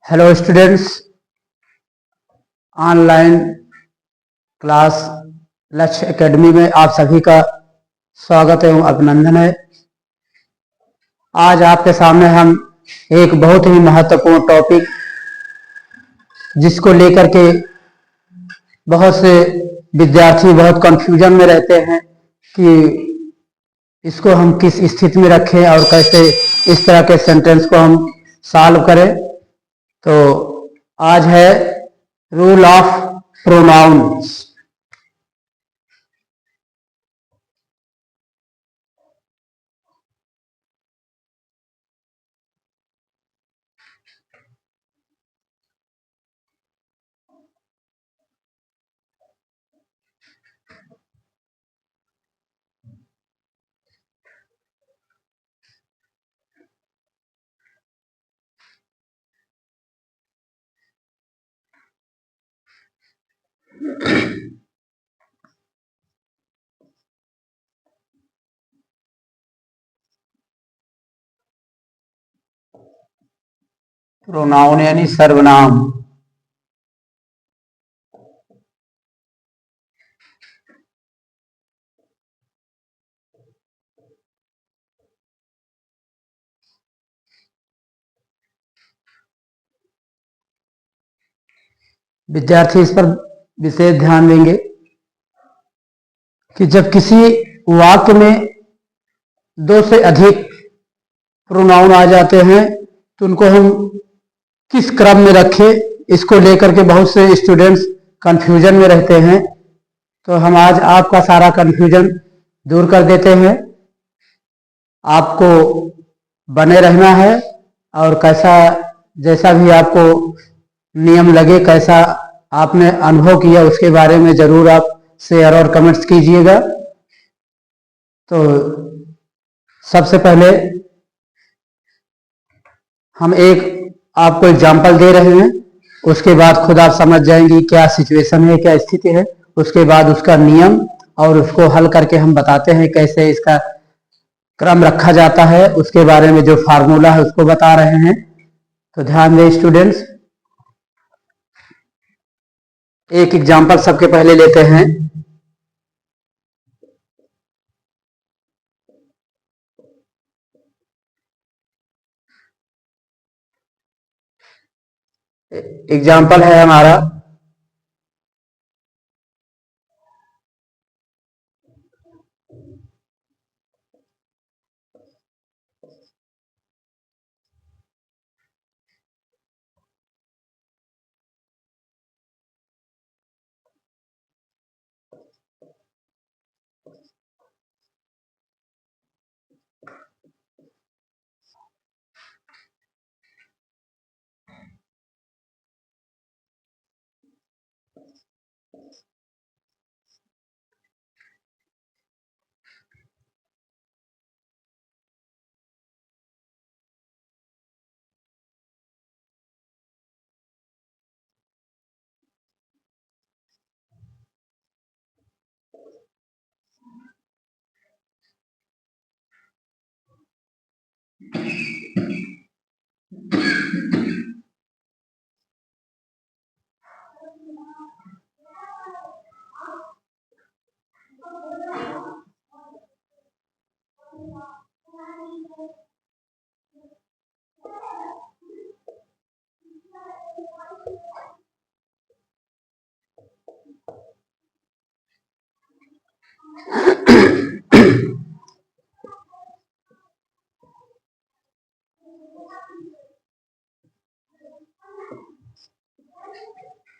Hello students, online class लक्ष्य academy में आप सभी का स्वागत एवं अभिनंदन है। आज आपके सामने हम एक बहुत ही महत्वपूर्ण टॉपिक जिसको लेकर के बहुत से विद्यार्थी बहुत कंफ्यूजन में रहते हैं कि इसको हम किस स्थिति में रखें और कैसे इस तरह के सेंटेंस को हम सॉल्व करें। तो आज है रूल ऑफ प्रोनाउंस। प्रोनाउन यानी सर्वनाम। विद्यार्थी इस पर विशेष ध्यान देंगे कि जब किसी वाक्य में दो से अधिक प्रोनाउन आ जाते हैं तो उनको हम किस क्रम में रखें, इसको लेकर के बहुत से स्टूडेंट्स कंफ्यूजन में रहते हैं। तो हम आज आपका सारा कंफ्यूजन दूर कर देते हैं। आपको बने रहना है और कैसा जैसा भी आपको नियम लगे, कैसा आपने अनुभव किया, उसके बारे में जरूर आप शेयर और कमेंट्स कीजिएगा। तो सबसे पहले हम एक आपको एग्जाम्पल दे रहे हैं, उसके बाद खुद आप समझ जाएंगी क्या सिचुएशन है, क्या स्थिति है। उसके बाद उसका नियम और उसको हल करके हम बताते हैं कैसे इसका क्रम रखा जाता है। उसके बारे में जो फार्मूला है उसको बता रहे हैं। तो ध्यान दें स्टूडेंट्स, एक एग्जाम्पल सबके पहले लेते हैं। एग्जाम्पल है हमारा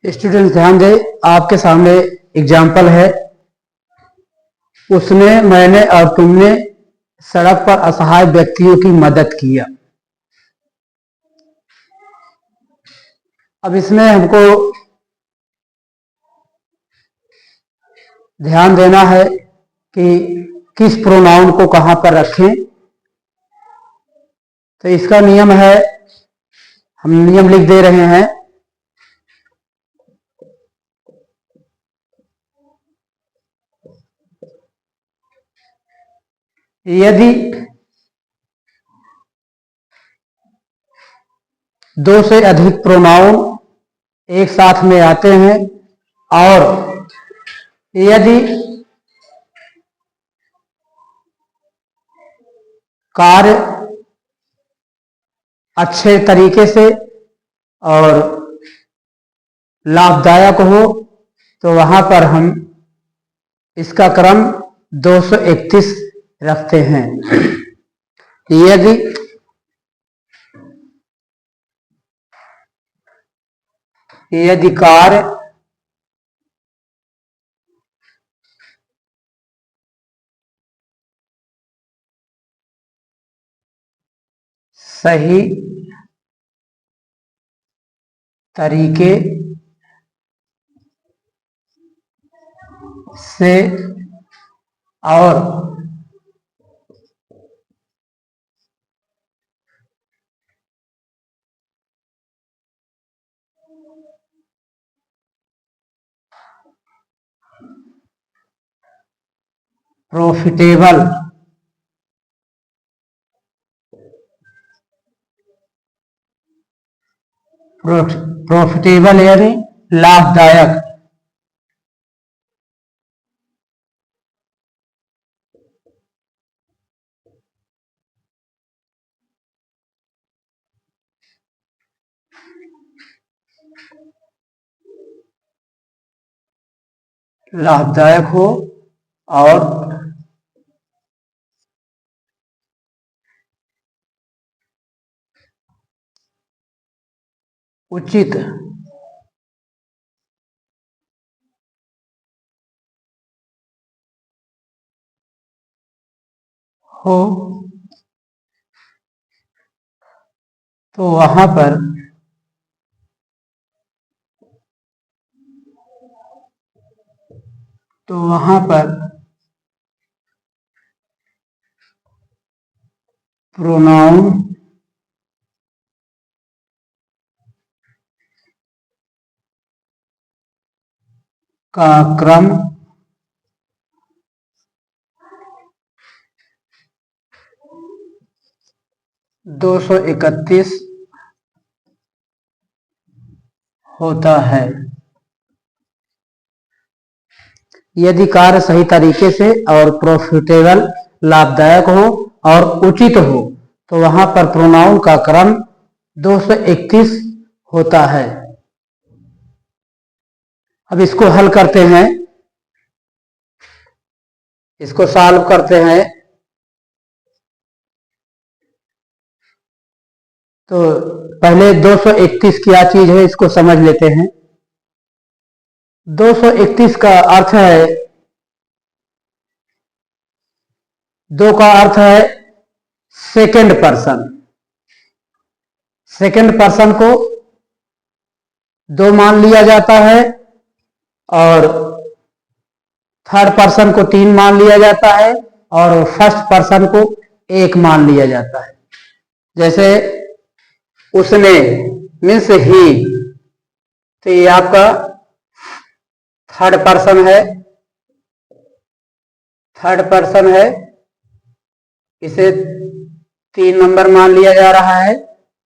स्टूडेंट्स ध्यान दें, आपके सामने एग्जाम्पल है, उसने, मैंने और तुमने सड़क पर असहाय व्यक्तियों की मदद किया। अब इसमें हमको ध्यान देना है कि किस प्रोनाउन को कहां पर रखें। तो इसका नियम है, हम नियम लिख दे रहे हैं। यदि दो से अधिक प्रोनाउन एक साथ में आते हैं और यदि कार्य अच्छे तरीके से और लाभदायक हो तो वहां पर हम इसका क्रम 231 रखते हैं। यदि कार्य सही तरीके से और प्रॉफिटेबल यानी लाभदायक हो और उचित हो तो वहां पर प्रोनाउन का क्रम 231 होता है। यदि कार्य सही तरीके से और प्रॉफिटेबल लाभदायक हो और उचित हो तो वहां पर प्रोनाउन का क्रम 231 होता है। अब इसको हल करते हैं, इसको सॉल्व करते हैं। तो पहले 231 क्या चीज है इसको समझ लेते हैं। 231 का अर्थ है, 2 का अर्थ है सेकंड पर्सन। सेकंड पर्सन को 2 मान लिया जाता है और थर्ड पर्सन को 3 मान लिया जाता है और फर्स्ट पर्सन को 1 मान लिया जाता है। जैसे उसने मीन्स ही, तो ये आपका थर्ड पर्सन है, इसे 3 नंबर मान लिया जा रहा है।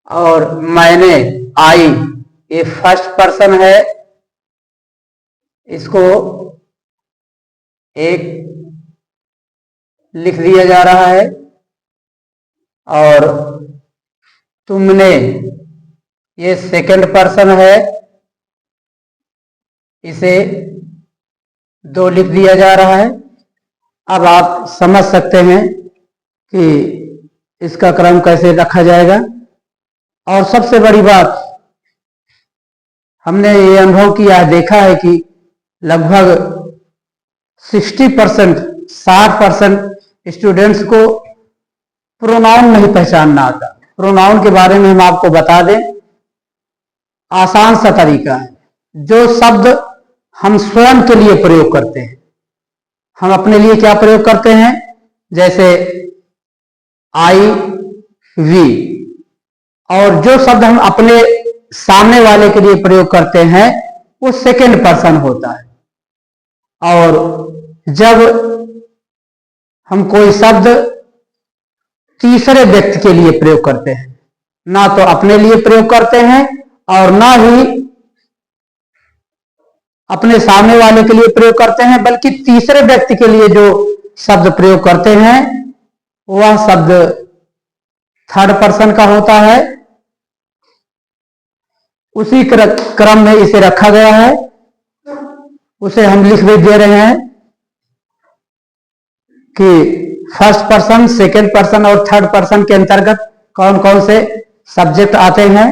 और मैंने, आई, ये फर्स्ट पर्सन है, इसको 1 लिख दिया जा रहा है। और तुमने, ये सेकंड पर्सन है, इसे 2 लिख दिया जा रहा है। अब आप समझ सकते हैं कि इसका क्रम कैसे रखा जाएगा। और सबसे बड़ी बात, हमने ये अनुभव किया, देखा है कि लगभग 60% स्टूडेंट्स को प्रोनाउन नहीं पहचानना आता। प्रोनाउन के बारे में हम आपको बता दें, आसान सा तरीका है। जो शब्द हम स्वयं के लिए प्रयोग करते हैं, हम अपने लिए क्या प्रयोग करते हैं, जैसे आई, वी, और जो शब्द हम अपने सामने वाले के लिए प्रयोग करते हैं वो सेकंड पर्सन होता है। और जब हम कोई शब्द तीसरे व्यक्ति के लिए प्रयोग करते हैं, ना तो अपने लिए प्रयोग करते हैं और ना ही अपने सामने वाले के लिए प्रयोग करते हैं, बल्कि तीसरे व्यक्ति के लिए जो शब्द प्रयोग करते हैं वह शब्द थर्ड पर्सन का होता है। उसी क्रम में इसे रखा गया है, उसे हम लिख भी दे रहे हैं कि फर्स्ट पर्सन, सेकंड पर्सन और थर्ड पर्सन के अंतर्गत कौन कौन से सब्जेक्ट आते हैं।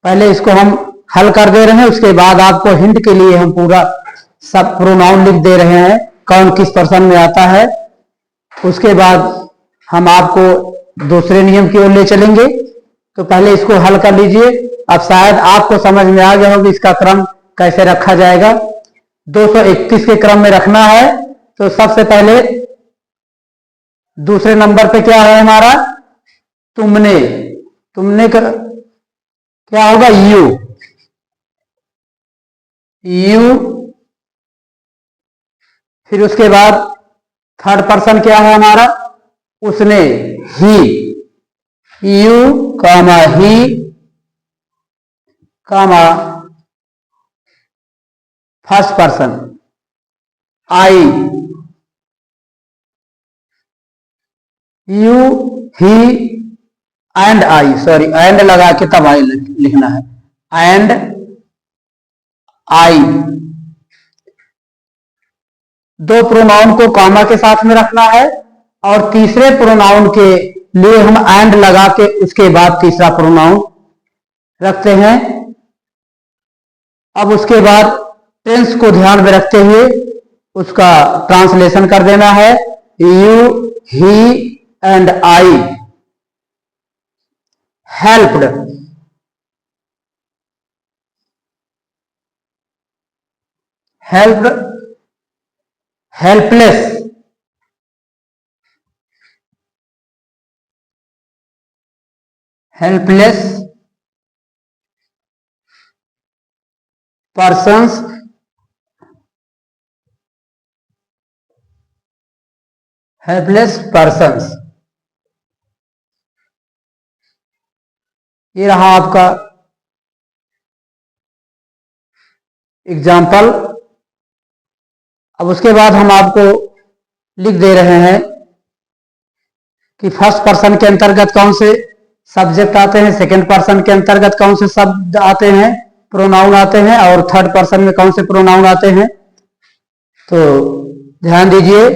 पहले इसको हम हल कर दे रहे हैं, उसके बाद आपको हिंट के लिए हम पूरा सब प्रोनाउन लिख दे रहे हैं कौन किस पर्सन में आता है। उसके बाद हम आपको दूसरे नियम की ओर ले चलेंगे। तो पहले इसको हल कर लीजिए। अब शायद आपको समझ में आ गया होगा इसका क्रम कैसे रखा जाएगा। 231 के क्रम में रखना है। तो सबसे पहले दूसरे नंबर पे क्या है हमारा, तुमने। तुमने का क्या होगा, यू। यू। फिर उसके बाद थर्ड पर्सन क्या है हमारा, उसने, ही। You comma he comma first person I. You, he and I, sorry and लगा के तब आई लिखना है। And I. दो प्रोनाउन को कॉमा के साथ में रखना है और तीसरे प्रोनाउन के लिए हम एंड लगा के उसके बाद तीसरा प्रोनाउन रखते हैं। अब उसके बाद टेंस को ध्यान में रखते हुए उसका ट्रांसलेशन कर देना है। You, he and I helped. Helped, helpless, helpless persons, helpless persons. ये रहा आपका एग्जाम्पल। अब उसके बाद हम आपको लिख दे रहे हैं कि फर्स्ट पर्सन के अंतर्गत कौन से सब्जेक्ट आते हैं, सेकंड पर्सन के अंतर्गत कौन से शब्द आते हैं, प्रोनाउन आते हैं, और थर्ड पर्सन में कौन से प्रोनाउन आते हैं। तो ध्यान दीजिए।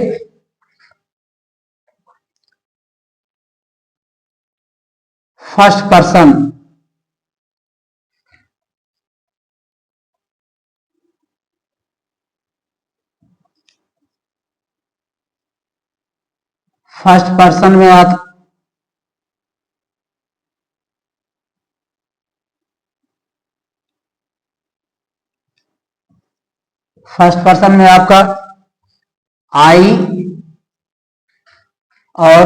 फर्स्ट पर्सन, फर्स्ट पर्सन में आप फर्स्ट पर्सन में आपका आई और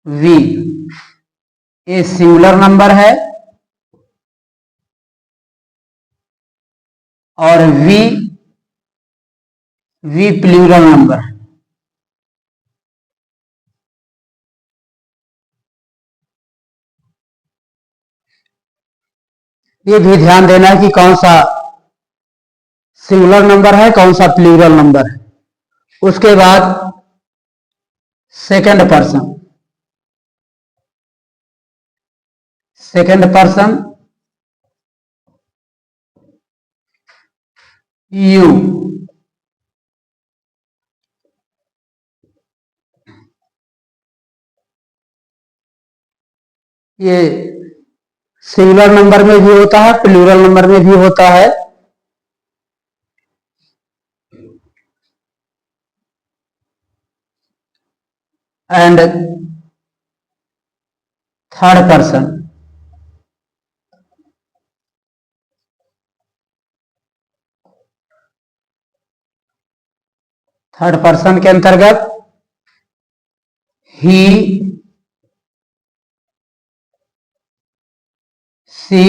वी, ये सिंगुलर नंबर है और वी प्लूरल नंबर है। ये भी ध्यान देना है कि कौन सा सिंगुलर नंबर है, कौन सा प्लूरल नंबर है। उसके बाद second person, second person you. ये सिंगुलर नंबर में भी होता है, प्लूरल नंबर में भी होता है। And third person, third person के अंतर्गत ही, सी,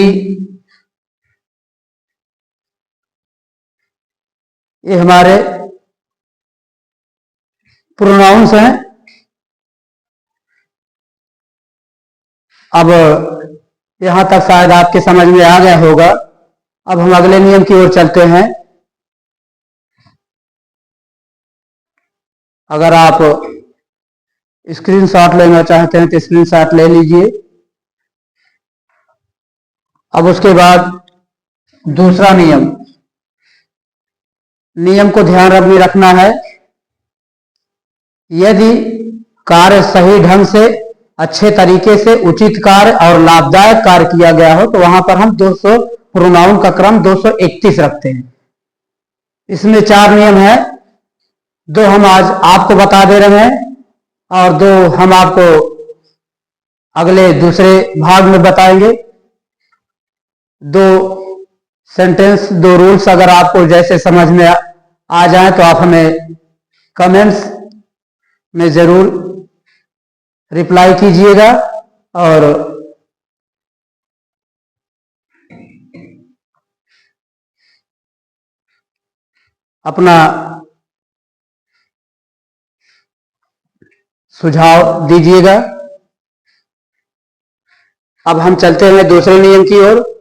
ये हमारे प्रोनाउंस हैं। अब यहां तक शायद आपके समझ में आ गया होगा। अब हम अगले नियम की ओर चलते हैं। अगर आप स्क्रीनशॉट लेना चाहते हैं तो स्क्रीनशॉट ले लीजिए। अब उसके बाद दूसरा नियम, नियम को ध्यान में रखना है। यदि कार्य सही ढंग से, अच्छे तरीके से, उचित कार्य और लाभदायक कार्य किया गया हो तो वहां पर हम 200 प्रोनाउन का क्रम 231 रखते हैं। इसमें 4 नियम है, 2 हम आज आपको बता दे रहे हैं और 2 हम आपको अगले दूसरे भाग में बताएंगे। 2 सेंटेंस, 2 रूल्स अगर आपको जैसे समझ में आ जाए तो आप हमें कमेंट्स में जरूर रिप्लाई कीजिएगा और अपना सुझाव दीजिएगा। अब हम चलते हैं दूसरे नियम की ओर।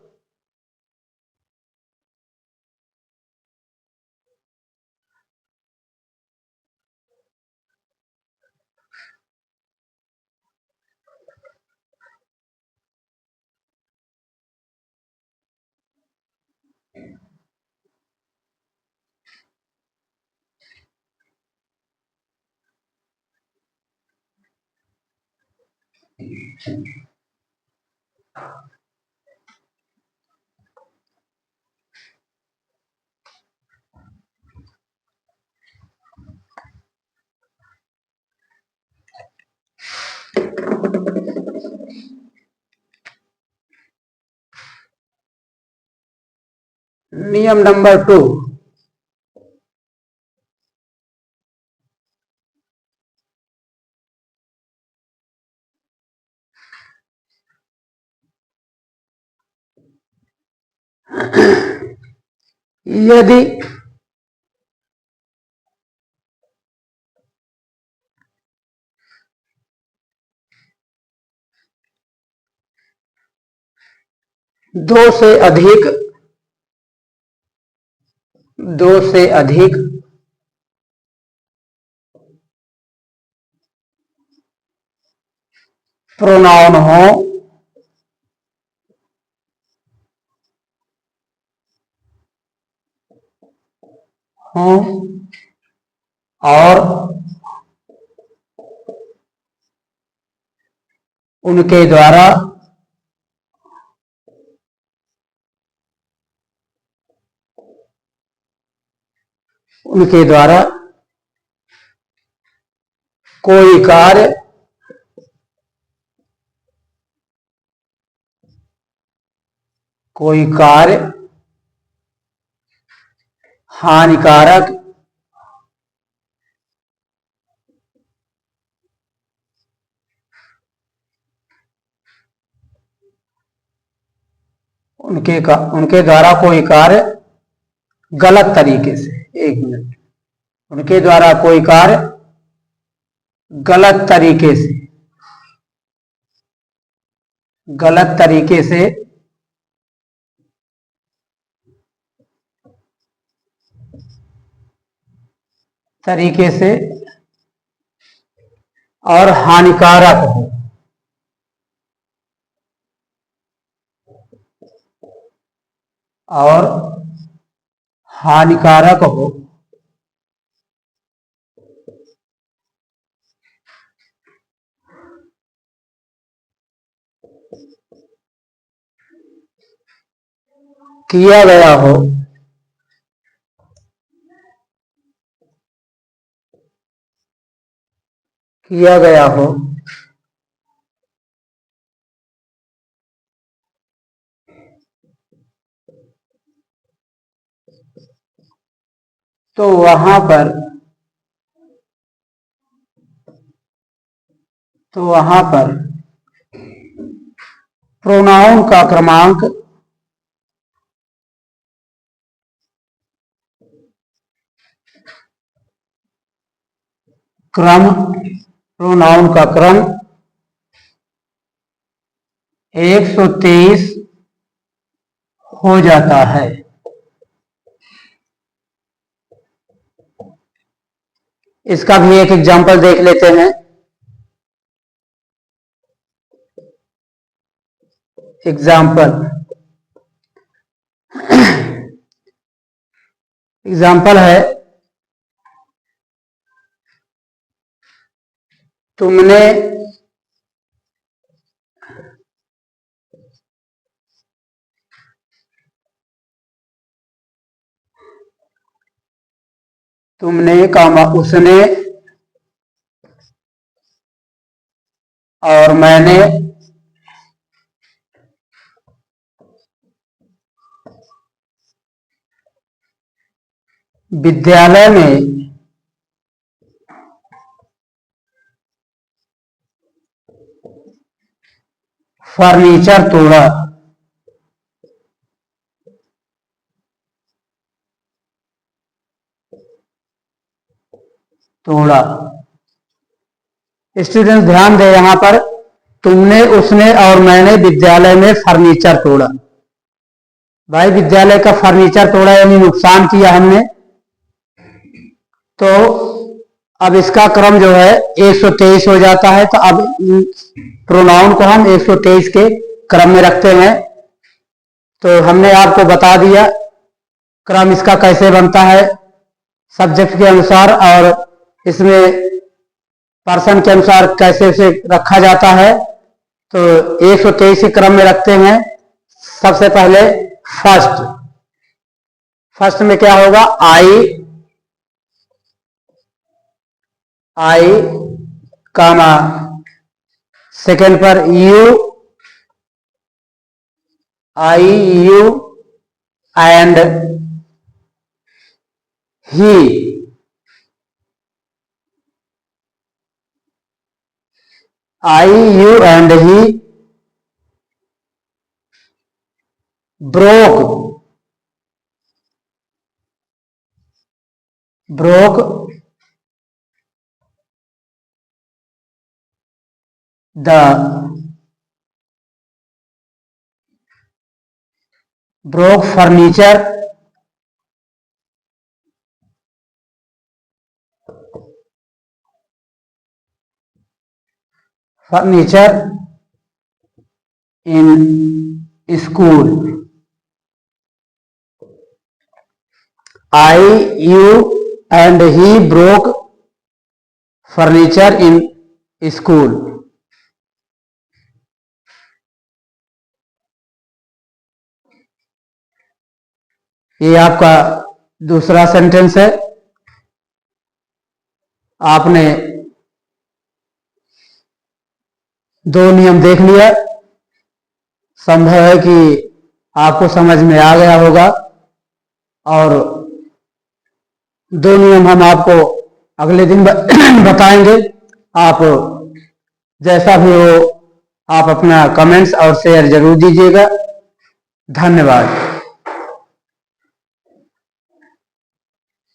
नियम नंबर 2, यदि दो से अधिक प्रोनाउन हो और उनके द्वारा कोई कार्य हानिकारक उनके द्वारा कोई कार्य गलत तरीके से, 1 मिनट, उनके द्वारा कोई कार्य गलत तरीके से और हानिकारक हो, किया गया हो तो वहां पर प्रोनाउन का क्रम 123 हो जाता है। इसका भी एक एग्जांपल देख लेते हैं। एग्जाम्पल है, तुमने कामा उसने और मैंने विद्यालय में फर्नीचर तोड़ा। स्टूडेंट ध्यान दे, यहां पर तुमने, उसने और मैंने विद्यालय में फर्नीचर तोड़ा। भाई विद्यालय का फर्नीचर तोड़ा यानी नुकसान किया हमने। तो अब इसका क्रम जो है 123 हो जाता है। तो अब प्रोनाउन को हम 123 के क्रम में रखते हैं। तो हमने आपको बता दिया क्रम इसका कैसे बनता है, सब्जेक्ट के अनुसार और इसमें पर्सन के अनुसार कैसे उसे रखा जाता है। तो 123 के क्रम में रखते हैं। सबसे पहले फर्स्ट में क्या होगा, आई कामा, सेकेंड पर you and he, you and he broke the furniture in school. You and he broke furniture in school. ये आपका दूसरा सेंटेंस है। आपने दो नियम देख लिया। संभव है कि आपको समझ में आ गया होगा। और दो नियम हम आपको अगले दिन बताएंगे। आप जैसा भी हो, आप अपना कमेंट्स और शेयर जरूर दीजिएगा। धन्यवाद।